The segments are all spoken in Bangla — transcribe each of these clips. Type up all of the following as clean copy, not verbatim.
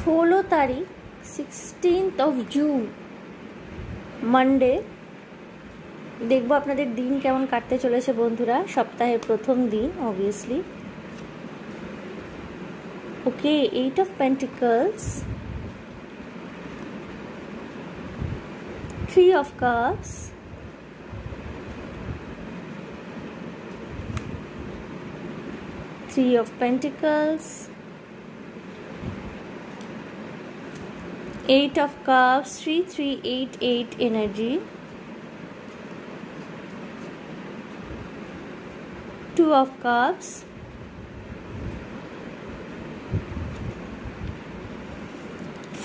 16 তারিখ 16th of June মানডে। দেখবো আপনাদের দিন কেমন কাটতে চলেছে বন্ধুরা, সপ্তাহের প্রথম দিন obviously. Okay, 8 of Pentacles, 3 of Cups, Three of Pentacles, 8 of Cups, 3-3-8-8 energy, 2 of Cups,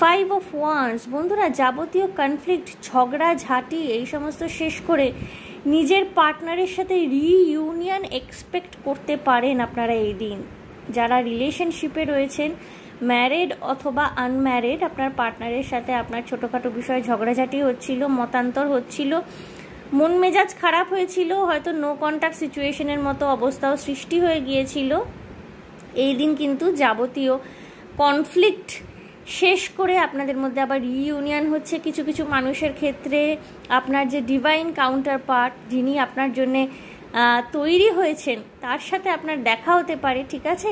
5 of Wands। বন্ধুরা, যাবতীয় কনফ্লিক্ট, ঝগড়া ঝাঁটি এই সমস্ত শেষ করে নিজের পার্টনারের সাথে রিইউনিয়ন এক্সপেক্ট করতে পারেন আপনারা এই দিন। যারা রিলেশনশিপে রয়েছেন, ম্যারিড অথবা আনম্যারিড, আপনার পার্টনারের সাথে আপনার ছোটোখাটো বিষয়ে ঝগড়াঝাটি হচ্ছিল, মতান্তর হচ্ছিল, মন মেজাজ খারাপ হয়েছিল, হয়তো নো কন্ট্যাক্ট সিচুয়েশনের মতো অবস্থাও সৃষ্টি হয়ে গিয়েছিল। এই দিন কিন্তু যাবতীয় কনফ্লিক্ট শেষ করে আপনাদের মধ্যে আবার রিইউনিয়ন হচ্ছে। কিছু কিছু মানুষের ক্ষেত্রে আপনার যে ডিভাইন কাউন্টার পার্ট, যিনি আপনার জন্যে তৈরি হয়েছেন, তার সাথে আপনার দেখা হতে পারে। ঠিক আছে,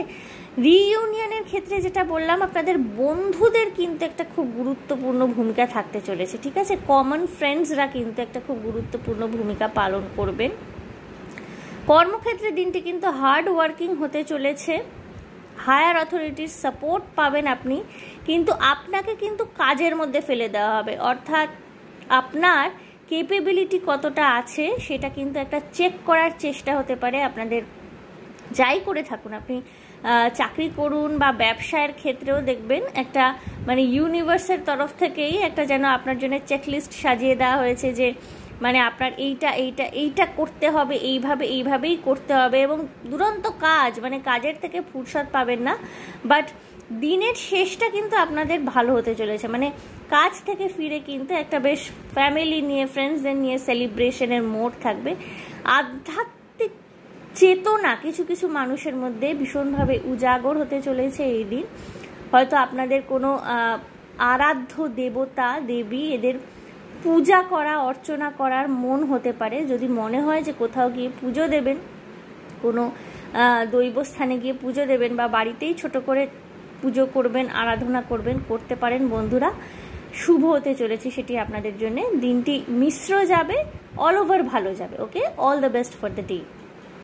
রিইউনিয়নের ক্ষেত্রে যেটা বললাম, আপনাদের বন্ধুদের কিন্তু একটা খুব গুরুত্বপূর্ণ ভূমিকা থাকতে চলেছে। ঠিক আছে, কমন ফ্রেন্ডসরা কিন্তু একটা খুব গুরুত্বপূর্ণ ভূমিকা পালন করবেন। কর্মক্ষেত্রে দিনটি কিন্তু হার্ড ওয়ার্কিং হতে চলেছে। হায়ার অথরিটির সাপোর্ট পাবেন আপনি, কিন্তু আপনাকে কিন্তু কাজের মধ্যে ফেলে দেওয়া হবে। অর্থাৎ আপনার ক্যাপেবিলিটি কতটা আছে সেটা কিন্তু একটা চেক করার চেষ্টা হতে পারে আপনাদের। যাই করে থাকুন, আপনি চাকরি করুন বা ব্যবসায়ের ক্ষেত্রেও দেখবেন একটা মানে ইউনিভার্সের তরফ থেকেই একটা যেন আপনার জন্য চেকলিস্ট সাজিয়ে দেওয়া হয়েছে, যে মানে আপনার এইটা করতে হবে, এইভাবেই করতে হবে। এবং দুরন্ত কাজ, মানে কাজের থেকে ফুরসত পাবেন না, বাট দিনের শেষটা কিন্তু আপনাদের ভালো হতে চলেছে। মানে কাজ থেকে ফিরে কিন্তু একটা বেশ ফ্যামিলি নিয়ে, ফ্রেন্ডসদের নিয়ে সেলিব্রেশনের মোড থাকবে। আধ্যাত্মিক চেতনা কিছু কিছু মানুষের মধ্যে ভীষণভাবে উজাগর হতে চলেছে এই দিন। হয়তো আপনাদের কোনো আরাধ্য দেবতা দেবী, এদের পূজা করা, অর্চনা করার মন হতে পারে। যদি মনে হয় যে কোথাও গিয়ে পুজো দেবেন, কোনো দৈবস্থানে গিয়ে পুজো দেবেন, বা বাড়িতেই ছোট করে পুজো করবেন, আরাধনা করবেন, করতে পারেন বন্ধুরা। শুভ হতে চলেছে সেটি আপনাদের জন্য। দিনটি মিশ্র যাবে, অল ওভার ভালো যাবে। Okay, all the best for the day.